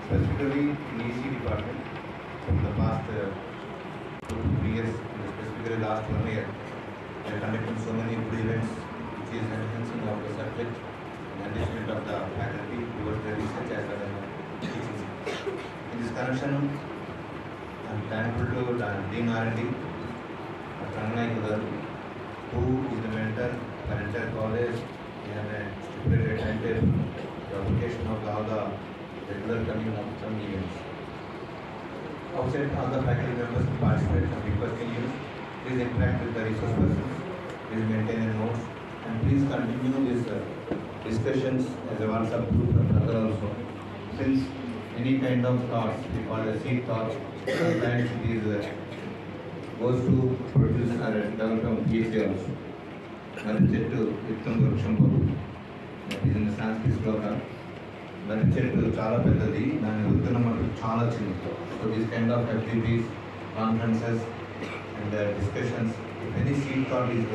specifically in EC department from the past 2 years, and specifically last 1 year. We are conducting so many good events which is enhancing of the subject and enrichment of the faculty towards the research as well as the teaching. In this connection, I am thankful to Dean R&D, Ranganayake garu, who is the mentor for entire college and stipulated timetable the application of all the regular coming of some events. Outside all the faculty members to participate and requesting you, please interact with the resource persons, please maintain your notes, and please continue these discussions as a WhatsApp group for further also. Since any kind of thoughts, we call it seed thoughts, sometimes it is goes to produce or develop PhD also. Mari చెట్టు విత్తం వృక్షం పోదు, ఇది సాంస్కృతిక శ్లోక. మర్రి చెట్టు చాలా పెద్దది, దాని విత్తనం మటుకు చాలా చిన్నది. So this kind of activities, conferences and discussions, if any seed thought is there,